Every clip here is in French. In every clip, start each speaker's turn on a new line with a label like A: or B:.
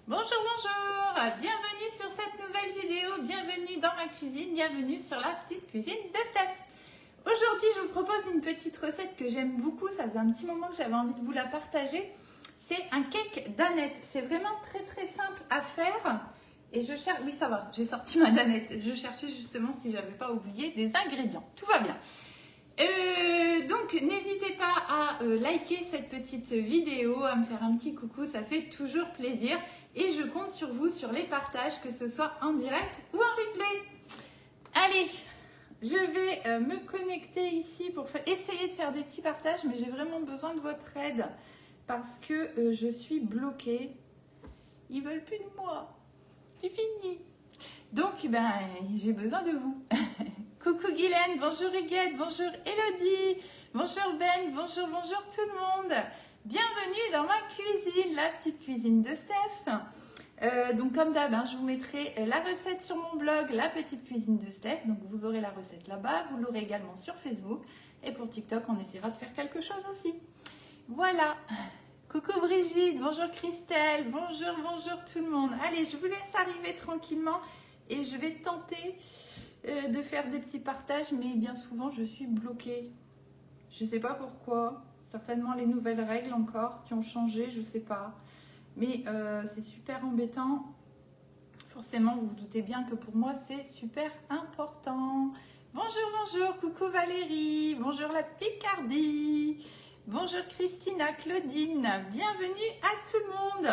A: Bonjour, bonjour, bienvenue sur cette nouvelle vidéo, bienvenue dans ma cuisine, bienvenue sur la petite cuisine de Steph. Aujourd'hui, je vous propose une petite recette que j'aime beaucoup, ça faisait un petit moment que j'avais envie de vous la partager. C'est un cake danette, c'est vraiment très simple à faire. Et je cherche, oui ça va, j'ai sorti ma danette, je cherchais justement si j'avais pas oublié des ingrédients, tout va bien. Donc n'hésitez pas à liker cette petite vidéo, à me faire un petit coucou, ça fait toujours plaisir. Et je compte sur vous, sur les partages, que ce soit en direct ou en replay. Allez, je vais me connecter ici pour essayer de faire des petits partages, mais j'ai vraiment besoin de votre aide parce que je suis bloquée. Ils veulent plus de moi. C'est fini. Donc, j'ai besoin de vous. Coucou Guylaine, bonjour Huguette, bonjour Elodie, bonjour Ben, bonjour tout le monde. Bienvenue dans ma cuisine, la petite cuisine de Steph. Donc comme d'hab, je vous mettrai la recette sur mon blog, la petite cuisine de Steph. Donc vous aurez la recette là-bas, vous l'aurez également sur Facebook. Et pour TikTok, on essaiera de faire quelque chose aussi. Voilà. Coucou Brigitte, bonjour Christelle, bonjour tout le monde. Allez, je vous laisse arriver tranquillement et je vais tenter de faire des petits partages, mais bien souvent je suis bloquée. Je ne sais pas pourquoi. Certainement les nouvelles règles encore qui ont changé, je ne sais pas. Mais c'est super embêtant. Forcément, vous vous doutez bien que pour moi, c'est super important. Bonjour, coucou Valérie. Bonjour la Picardie. Bonjour Christina, Claudine. Bienvenue à tout le monde.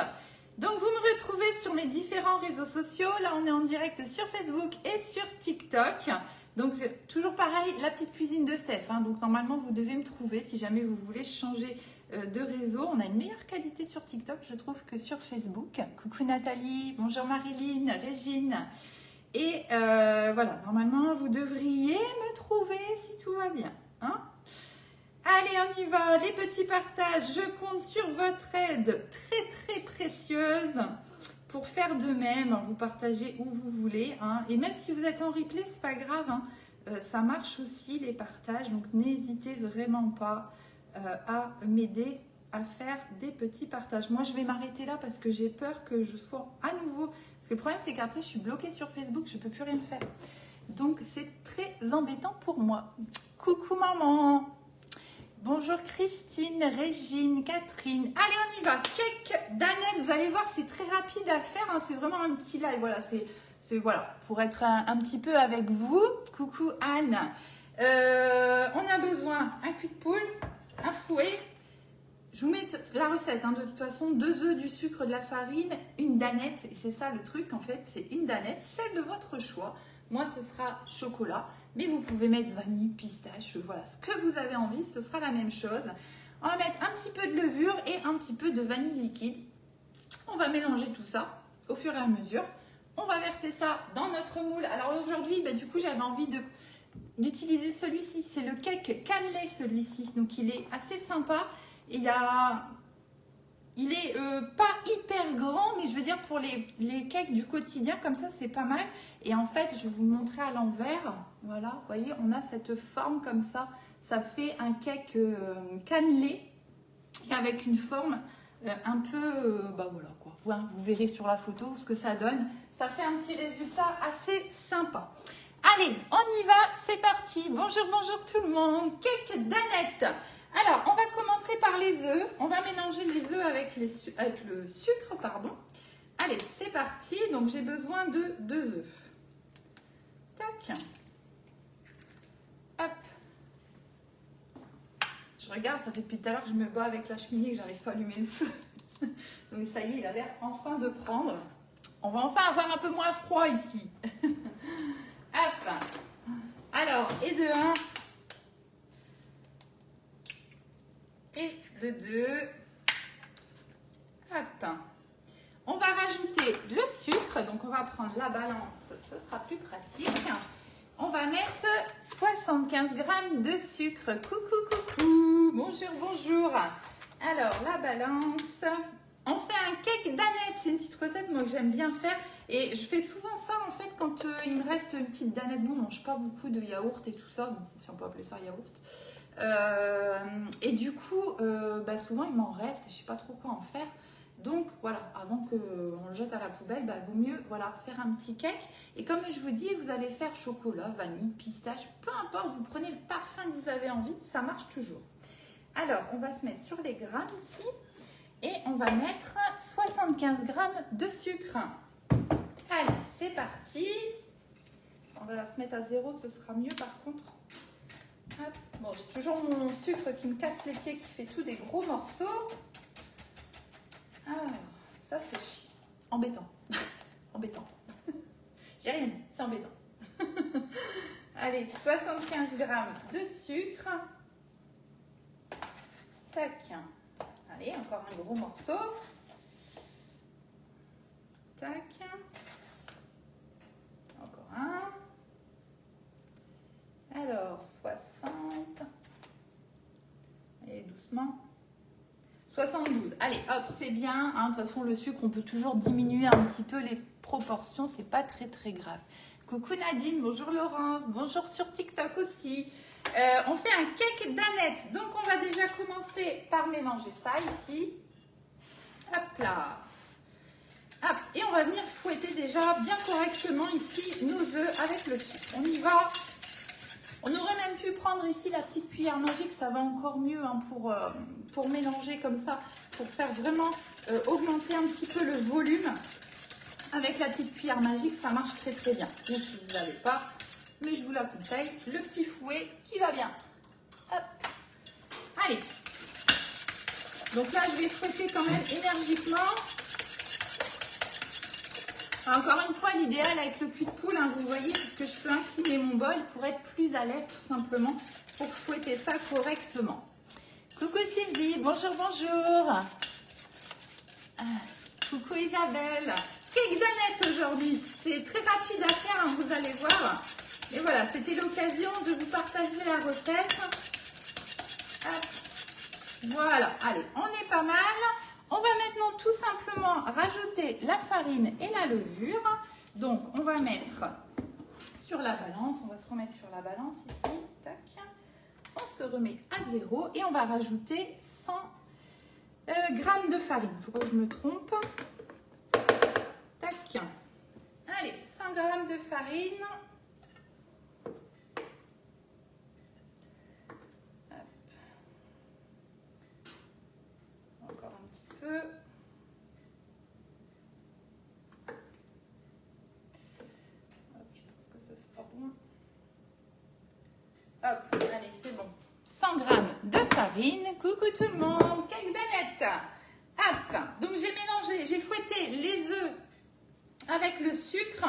A: Donc, vous me retrouvez sur mes différents réseaux sociaux. Là, on est en direct sur Facebook et sur TikTok. Donc, c'est toujours pareil, la petite cuisine de Steph. Donc, normalement, vous devez me trouver si jamais vous voulez changer de réseau. On a une meilleure qualité sur TikTok, je trouve, que sur Facebook. Coucou Nathalie, bonjour Marilyn, Régine. Et voilà, normalement, vous devriez me trouver si tout va bien. Allez, on y va. Les petits partages, je compte sur votre aide très précieuse pour faire de même. Vous partagez où vous voulez. Et même si vous êtes en replay, c'est pas grave. Ça marche aussi les partages. Donc n'hésitez vraiment pas à m'aider à faire des petits partages. Moi, je vais m'arrêter là parce que j'ai peur que je sois à nouveau. Parce que le problème, c'est qu'après, je suis bloquée sur Facebook. Je ne peux plus rien faire. Donc, c'est très embêtant pour moi. Coucou maman. Bonjour Christine, Régine, Catherine. Allez, on y va. Cake danette. Vous allez voir, c'est très rapide à faire. C'est vraiment un petit live. Voilà, c'est voilà, pour être un petit peu avec vous. Coucou Anne. On a besoin un cul de poule, un fouet. Je vous mets la recette. De toute façon, 2 œufs, du sucre, de la farine, une danette. Et c'est ça le truc, en fait. C'est une danette. C'est de votre choix. Moi, ce sera chocolat. Mais vous pouvez mettre vanille, pistache, voilà, ce que vous avez envie, ce sera la même chose. On va mettre un petit peu de levure et un petit peu de vanille liquide. On va mélanger tout ça au fur et à mesure. On va verser ça dans notre moule. Alors aujourd'hui, du coup, j'avais envie d'utiliser celui-ci. C'est le cake cannelé, celui-ci. Donc, il est assez sympa. Il est pas hyper grand, mais je veux dire pour les cakes du quotidien, comme ça, c'est pas mal. Et en fait, je vais vous le montrer à l'envers. Voilà, vous voyez, on a cette forme comme ça. Ça fait un cake cannelé avec une forme un peu, voilà quoi. Vous verrez sur la photo ce que ça donne. Ça fait un petit résultat assez sympa. Allez, on y va, c'est parti. Bonjour tout le monde. Cake danette. Alors, on va commencer par les œufs. On va mélanger les œufs avec le sucre, pardon. Allez, c'est parti. Donc, j'ai besoin de 2 œufs. Tac. Hop. Je regarde, ça fait depuis tout à l'heure que je me bats avec la cheminée et que j'arrive pas à allumer le feu. Donc, ça y est, il a l'air enfin de prendre. On va enfin avoir un peu moins froid ici. Hop. Alors, et de 1. Et de 2. Hop. On va rajouter le sucre. Donc, on va prendre la balance. Ce sera plus pratique. On va mettre 75 g de sucre. Coucou. Bonjour. Alors, la balance. On fait un cake danette. C'est une petite recette, moi, que j'aime bien faire. Et je fais souvent ça, en fait, quand il me reste une petite danette. Nous, on ne mange pas beaucoup de yaourt et tout ça. Bon, si on peut appeler ça yaourt. Et du coup, souvent il m'en reste, je sais pas trop quoi en faire. Donc voilà, avant qu'on le jette à la poubelle, bah, vaut mieux voilà, faire un petit cake. Et comme je vous dis, vous allez faire chocolat, vanille, pistache, peu importe, vous prenez le parfum que vous avez envie, ça marche toujours. Alors, on va se mettre sur les grammes ici et on va mettre 75 grammes de sucre. Allez, c'est parti. On va se mettre à 0, ce sera mieux par contre. Hop. Bon, j'ai toujours mon sucre qui me casse les pieds, qui fait tout des gros morceaux. Alors, ça c'est chiant. Embêtant. Embêtant. J'ai rien dit, c'est embêtant. Allez, 75 grammes de sucre. Tac. Allez, encore un gros morceau. Tac. Encore un. Alors, 60. Allez, doucement. 72. Allez, hop, c'est bien. Hein. De toute façon, le sucre, on peut toujours diminuer un petit peu les proportions. C'est pas très, très grave. Coucou Nadine, bonjour Laurence, bonjour sur TikTok aussi. On fait un cake d'aneth. Donc, on va déjà commencer par mélanger ça ici. Hop là. Hop. Et on va venir fouetter déjà bien correctement ici nos œufs avec le sucre. On y va. On aurait même pu prendre ici la petite cuillère magique, ça va encore mieux hein, pour mélanger comme ça, pour faire vraiment augmenter un petit peu le volume. Avec la petite cuillère magique, ça marche très très bien. Ou si vous n'avez pas, mais je vous la conseille, le petit fouet qui va bien. Hop. Allez. Donc là, je vais fouetter quand même énergiquement. Encore une fois, l'idéal avec le cul de poule, hein, vous voyez, parce que je peux incliner mon bol pour être plus à l'aise tout simplement, pour fouetter ça correctement. Coucou Sylvie, bonjour, bonjour. Coucou Isabelle. Cake d'aneth aujourd'hui, c'est très rapide à faire, hein, vous allez voir. Et voilà, c'était l'occasion de vous partager la recette. Hop. Voilà, allez, on est pas mal. On va maintenant tout simplement rajouter la farine et la levure. Donc, on va mettre sur la balance. On va se remettre sur la balance ici. Tac. On se remet à 0 et on va rajouter 100 grammes de farine. Il ne faut pas que je me trompe. Tac. Allez, 100 grammes de farine. Peu. Je pense que ce sera bon. Hop, allez, c'est bon. 100 grammes de farine. Coucou tout le monde, cake d'aneth. Hop, donc j'ai mélangé, j'ai fouetté les œufs avec le sucre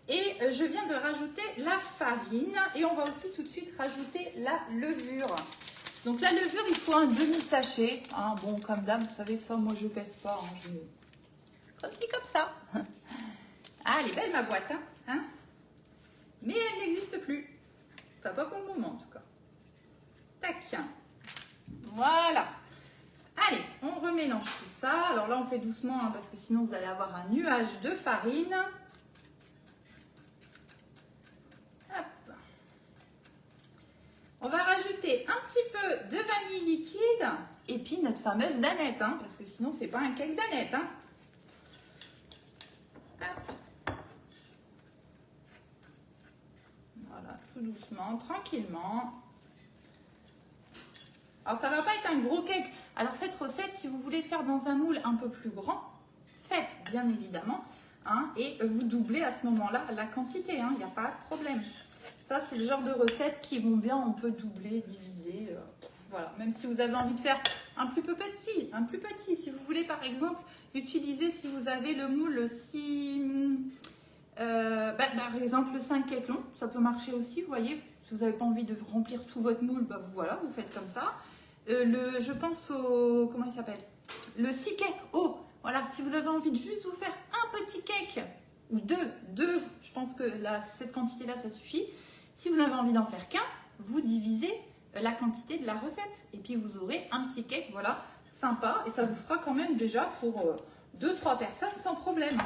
A: et je viens de rajouter la farine et on va aussi tout de suite rajouter la levure. Donc la levure, il faut un demi-sachet. Hein, bon, comme d'hab, vous savez ça, moi je pèse pas. Hein, comme ci, comme ça. Ah, elle est belle ma boîte. Hein, mais elle n'existe plus. Enfin, pas pour le moment en tout cas. Tac. Voilà. Allez, on remélange tout ça. Alors là, on fait doucement hein, parce que sinon vous allez avoir un nuage de farine. On va rajouter un petit peu de vanille liquide et puis notre fameuse danette, hein, parce que sinon c'est pas un cake d'aneth. Hein. Voilà, tout doucement, tranquillement. Alors ça va pas être un gros cake. Alors cette recette, si vous voulez faire dans un moule un peu plus grand, faites bien évidemment, hein, et vous doublez à ce moment-là la quantité, il n'y a pas de problème. Ça, c'est le genre de recettes qui vont bien, on peut doubler, diviser, voilà. Même si vous avez envie de faire un plus petit, si vous voulez par exemple utiliser, si vous avez le moule 6, par exemple le 5 cake long, ça peut marcher aussi, vous voyez. Si vous n'avez pas envie de remplir tout votre moule, voilà, vous faites comme ça. Je pense au, comment il s'appelle, le 6 cake haut, voilà, si vous avez envie de juste vous faire un petit cake, ou deux, je pense que là, cette quantité-là, ça suffit. Si vous n'avez envie d'en faire qu'un, vous divisez la quantité de la recette. Et puis, vous aurez un petit cake, voilà, sympa. Et ça vous fera quand même déjà pour 2-3 personnes sans problème.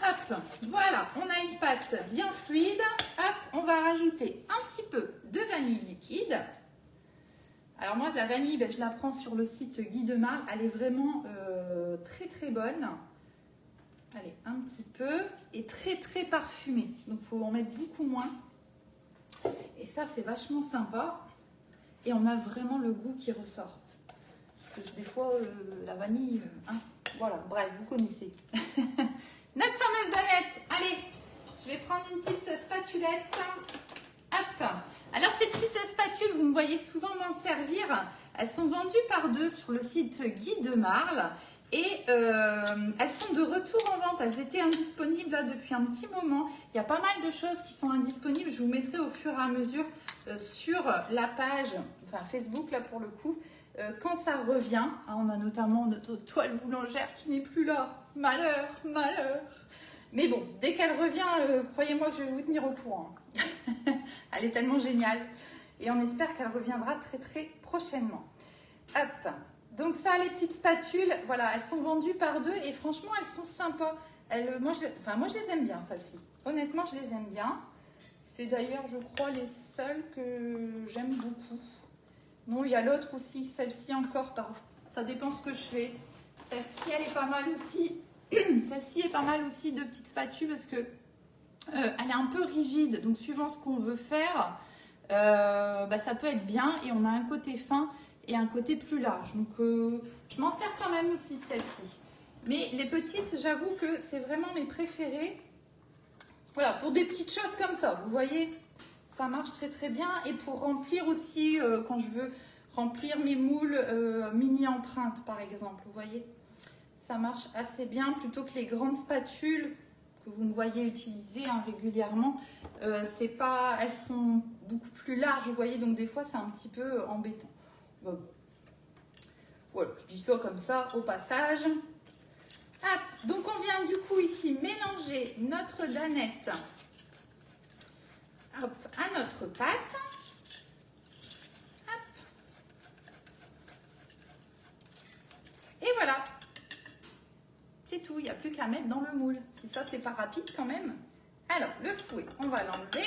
A: Hop, voilà, on a une pâte bien fluide. Hop, on va rajouter un petit peu de vanille liquide. Alors moi, la vanille, ben, je la prends sur le site Guy de Marle. Elle est vraiment très très bonne. Allez, un petit peu. Et très très parfumée. Donc il faut en mettre beaucoup moins. Et ça, c'est vachement sympa. Et on a vraiment le goût qui ressort. Parce que des fois, la vanille, hein, voilà, bref, vous connaissez. Notre fameuse danette. Allez, je vais prendre une petite spatulette. Hop. Alors, ces petites spatules, vous me voyez souvent m'en servir. Elles sont vendues par deux sur le site Guy de Marle. Et elles sont de retour en vente. Elles étaient indisponibles là, depuis un petit moment. Il y a pas mal de choses qui sont indisponibles. Je vous mettrai au fur et à mesure sur la page, enfin Facebook là pour le coup, quand ça revient. Hein, on a notamment notre toile boulangère qui n'est plus là. Malheur, malheur. Mais bon, dès qu'elle revient, croyez-moi que je vais vous tenir au courant. Elle est tellement géniale. Et on espère qu'elle reviendra très très prochainement. Hop. Donc ça, les petites spatules, voilà, elles sont vendues par deux et franchement, elles sont sympas. Moi, je les aime bien, celles-ci. Honnêtement, je les aime bien. C'est d'ailleurs, je crois, les seules que j'aime beaucoup. Non, il y a l'autre aussi, celle-ci encore, ça dépend ce que je fais. Celle-ci, elle est pas mal aussi. Celle-ci est pas mal aussi de petites spatules parce que elle est un peu rigide. Donc, suivant ce qu'on veut faire, ça peut être bien et on a un côté fin et un côté plus large. Donc, je m'en sers quand même aussi de celle-ci. Mais les petites, j'avoue que c'est vraiment mes préférées. Voilà, pour des petites choses comme ça, vous voyez, ça marche très très bien. Et pour remplir aussi, quand je veux remplir mes moules mini empreintes par exemple, vous voyez, ça marche assez bien plutôt que les grandes spatules que vous me voyez utiliser hein, régulièrement. Elles sont beaucoup plus larges, vous voyez, donc des fois c'est un petit peu embêtant. Bon. Voilà, je dis ça comme ça au passage. Hop, donc on vient du coup ici mélanger notre danette hop, à notre pâte. Hop. Et voilà. C'est tout, il n'y a plus qu'à mettre dans le moule. Si ça, c'est pas rapide quand même. Alors, le fouet, on va l'enlever.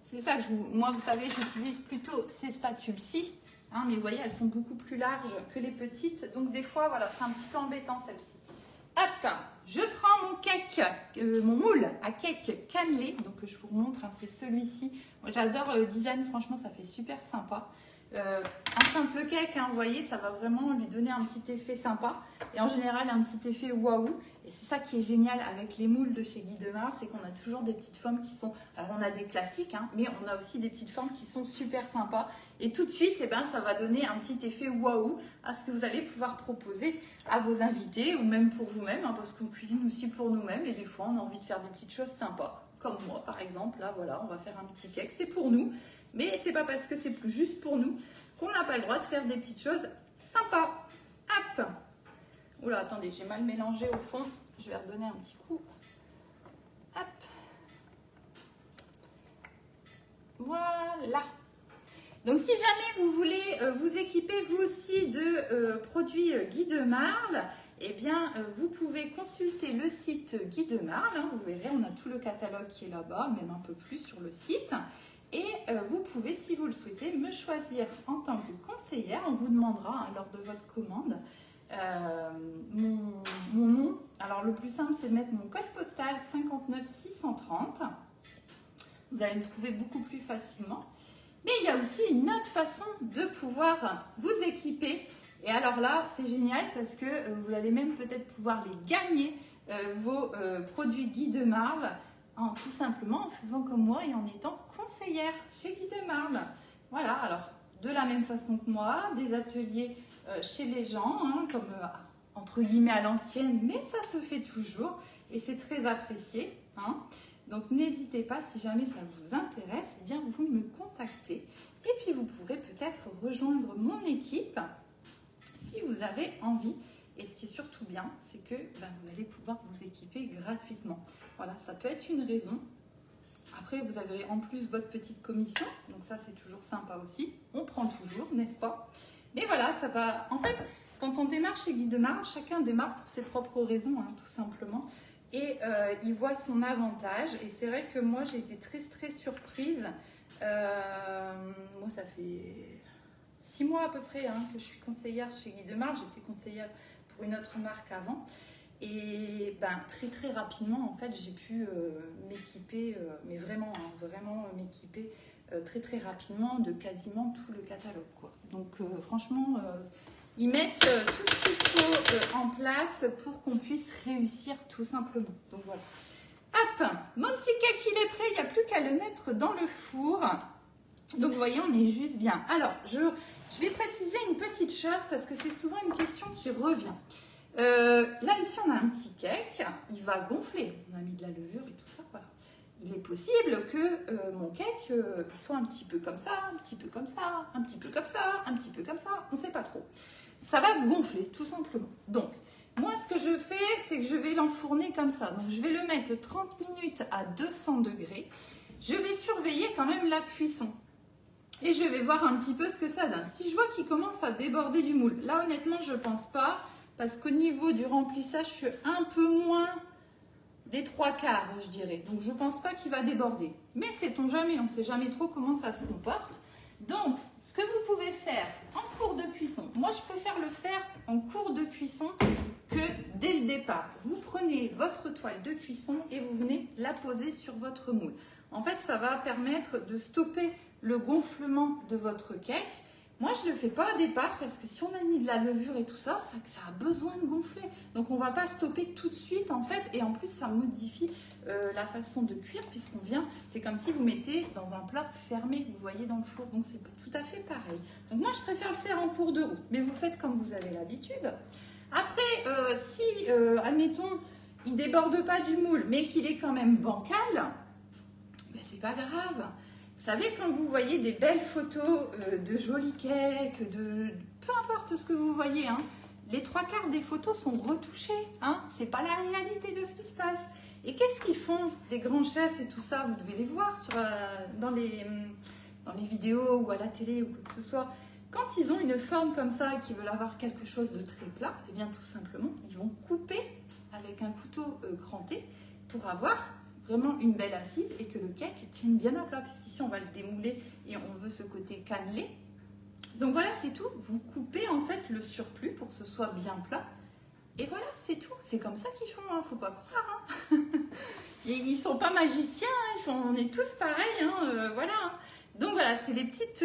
A: C'est ça que moi, vous savez, j'utilise plutôt ces spatules-ci. Hein, mais vous voyez, elles sont beaucoup plus larges que les petites. Donc, des fois, voilà, c'est un petit peu embêtant, celle-ci. Hop, je prends mon cake, mon moule à cake cannelé. Donc, je vous remontre, hein, c'est celui-ci. Moi, j'adore le design, franchement, ça fait super sympa. Un simple cake, hein, vous voyez, ça va vraiment lui donner un petit effet sympa. Et en général, un petit effet waouh. Et c'est ça qui est génial avec les moules de chez Guy de Marle, c'est qu'on a toujours des petites formes qui sont... Alors, on a des classiques, hein, mais on a aussi des petites formes qui sont super sympas. Et tout de suite, eh ben, ça va donner un petit effet waouh à ce que vous allez pouvoir proposer à vos invités ou même pour vous-même, hein, parce qu'on cuisine aussi pour nous-mêmes. Et des fois, on a envie de faire des petites choses sympas. Comme moi, par exemple. Là, voilà, on va faire un petit cake. C'est pour nous. Mais c'est pas parce que c'est juste pour nous qu'on n'a pas le droit de faire des petites choses sympas. Hop. Oula, attendez, j'ai mal mélangé au fond. Je vais redonner un petit coup. Hop. Voilà. Donc, si jamais vous voulez vous équiper vous aussi de produits Guy de Marle, eh bien, vous pouvez consulter le site Guy de Marle. Hein, vous verrez, on a tout le catalogue qui est là-bas, même un peu plus sur le site. Et vous pouvez, si vous le souhaitez, me choisir en tant que conseillère. On vous demandera, hein, lors de votre commande, mon nom. Alors, le plus simple, c'est de mettre mon code postal 59630. Vous allez me trouver beaucoup plus facilement. Mais il y a aussi une autre façon de pouvoir vous équiper. Et alors là, c'est génial parce que vous allez même peut-être pouvoir les gagner, vos produits Guy de Marle, tout simplement en faisant comme moi et en étant conseillère chez Guy de Marle. Voilà, alors de la même façon que moi, des ateliers chez les gens, hein, comme entre guillemets à l'ancienne, mais ça se fait toujours et c'est très apprécié. Hein. Donc n'hésitez pas, si jamais ça vous intéresse, eh bien vous me contactez et puis vous pourrez peut-être rejoindre mon équipe si vous avez envie. Et ce qui est surtout bien, c'est que vous allez pouvoir vous équiper gratuitement. Voilà, ça peut être une raison. Après, vous avez en plus votre petite commission, donc ça c'est toujours sympa aussi. On prend toujours, n'est-ce pas? Mais voilà, ça va. En fait, quand on démarre chez Guy de Marle, chacun démarre pour ses propres raisons, hein, tout simplement. Et il voit son avantage. Et c'est vrai que moi, j'ai été très très surprise Moi, ça fait 6 mois à peu près hein, que je suis conseillère chez Guy Demar. J'étais conseillère pour une autre marque avant. Et ben, très très rapidement, en fait, j'ai pu m'équiper, mais vraiment, hein, vraiment m'équiper très très rapidement de quasiment tout le catalogue, quoi. Donc franchement, ils mettent tout ce qu'il faut en place pour qu'on puisse réussir tout simplement. Donc voilà. Hop, mon petit cake il est prêt, il n'y a plus qu'à le mettre dans le four. Donc vous voyez, on est juste bien. Alors, je vais préciser une petite chose parce que c'est souvent une question qui revient. Là, ici, on a un petit cake, il va gonfler. On a mis de la levure et tout ça, voilà. Il est possible que mon cake soit un petit peu comme ça, un petit peu comme ça, un petit peu comme ça, un petit peu comme ça, on ne sait pas trop. Ça va gonfler, tout simplement. Donc, moi, ce que je fais, c'est que je vais l'enfourner comme ça. Donc, je vais le mettre 30 minutes à 200 degrés. Je vais surveiller quand même la cuisson. Et je vais voir un petit peu ce que ça donne. Si je vois qu'il commence à déborder du moule, là, honnêtement, je ne pense pas. Parce qu'au niveau du remplissage, je suis un peu moins des 3/4, je dirais. Donc, je ne pense pas qu'il va déborder. Mais sait-on jamais, on ne sait jamais trop comment ça se comporte. Donc, ce que vous pouvez faire en cours de cuisson, moi, je préfère le faire en cours de cuisson que dès le départ. Vous prenez votre toile de cuisson et vous venez la poser sur votre moule. En fait, ça va permettre de stopper le gonflement de votre cake. Moi, je ne le fais pas au départ parce que si on a mis de la levure et tout ça, ça a besoin de gonfler. Donc, on ne va pas stopper tout de suite en fait. Et en plus, ça modifie la façon de cuire puisqu'on vient, c'est comme si vous mettez dans un plat fermé, vous voyez, dans le four. Donc, c'est pas tout à fait pareil. Donc, moi, je préfère le faire en cours de route. Mais vous faites comme vous avez l'habitude. Après, si, admettons, il ne déborde pas du moule, mais qu'il est quand même bancal, ben, c'est pas grave. Vous savez, quand vous voyez des belles photos de jolis cakes, peu importe ce que vous voyez, hein, les 3/4 des photos sont retouchées. Hein, c'est pas la réalité de ce qui se passe. Et qu'est-ce qu'ils font, les grands chefs et tout ça? Vous devez les voir dans les vidéos ou à la télé ou quoi que ce soit. Quand ils ont une forme comme ça et qu'ils veulent avoir quelque chose de très plat, eh bien tout simplement, ils vont couper avec un couteau cranté pour avoir vraiment une belle assise et que le cake tienne bien à plat, puisqu'ici on va le démouler et on veut ce côté cannelé. Donc voilà, c'est tout. Vous coupez en fait le surplus pour que ce soit bien plat. Et voilà, c'est tout. C'est comme ça qu'ils font, hein. Faut pas croire. Hein. Ils sont pas magiciens, hein. On est tous pareils. Hein. Voilà. Donc voilà, c'est les petites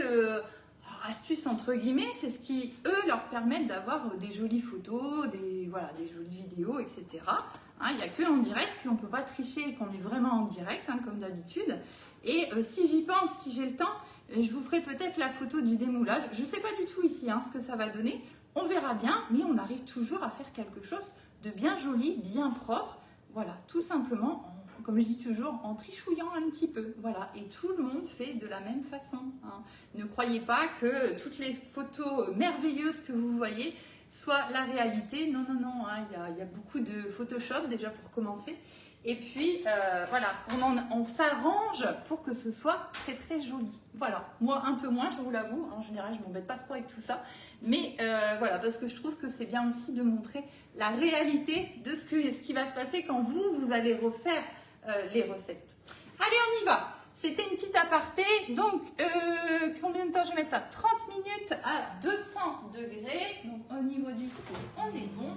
A: astuces entre guillemets. C'est ce qui, eux, leur permettent d'avoir des jolies photos, des jolies vidéos, etc. Hein, il n'y a que en direct, puis on ne peut pas tricher et qu'on est vraiment en direct, hein, comme d'habitude. Et si j'y pense, si j'ai le temps, je vous ferai peut-être la photo du démoulage. Je ne sais pas du tout ici hein, ce que ça va donner. On verra bien, mais on arrive toujours à faire quelque chose de bien joli, bien propre. Voilà, tout simplement, comme je dis toujours, en trichouillant un petit peu. Voilà, et tout le monde fait de la même façon. Hein. Ne croyez pas que toutes les photos merveilleuses que vous voyez soit la réalité. Non, non, non, hein, il y a beaucoup de Photoshop déjà pour commencer. Et puis, voilà, on s'arrange pour que ce soit très, très joli. Voilà, moi un peu moins, je vous l'avoue. En général, je ne m'embête pas trop avec tout ça. Mais voilà, parce que je trouve que c'est bien aussi de montrer la réalité de ce qui va se passer quand vous allez refaire les recettes. Allez, on y va. C'était une petite aparté. Donc, combien de temps je vais mettre ça? 30 minutes à 200 degrés. Donc, au niveau du four, on est bon.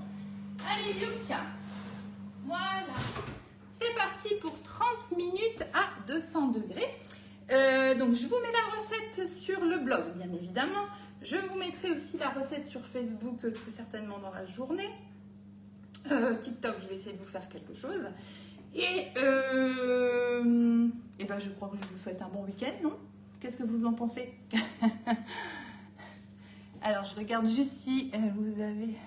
A: Allez, Yuka. Voilà. C'est parti pour 30 minutes à 200 degrés. Donc, je vous mets la recette sur le blog, bien évidemment. Je vous mettrai aussi la recette sur Facebook, très certainement dans la journée. TikTok, je vais essayer de vous faire quelque chose. Et ben je crois que je vous souhaite un bon week-end, non? Qu'est-ce que vous en pensez? Alors, je regarde juste si vous avez...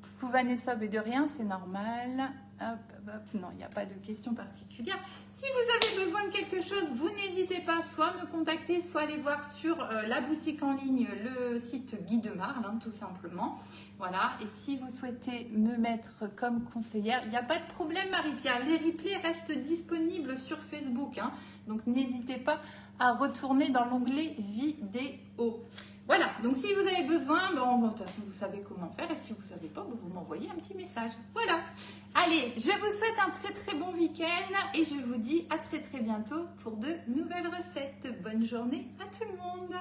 A: Coucou Vanessa, mais de rien, c'est normal. Hop, hop, non, il n'y a pas de questions particulières. Si vous avez besoin de quelque chose, vous n'hésitez pas soit à me contacter, soit aller voir sur la boutique en ligne, le site Guy Demar, hein, tout simplement. Voilà, et si vous souhaitez me mettre comme conseillère, il n'y a pas de problème Marie-Pierre, les replays restent disponibles sur Facebook, hein, donc n'hésitez pas à retourner dans l'onglet vidéo. Voilà, donc si vous avez besoin, bon, de toute façon vous savez comment faire, et si vous ne savez pas, vous m'envoyez un petit message. Voilà. Allez, je vous souhaite un très très bon week-end et je vous dis à très très bientôt pour de nouvelles recettes. Bonne journée à tout le monde.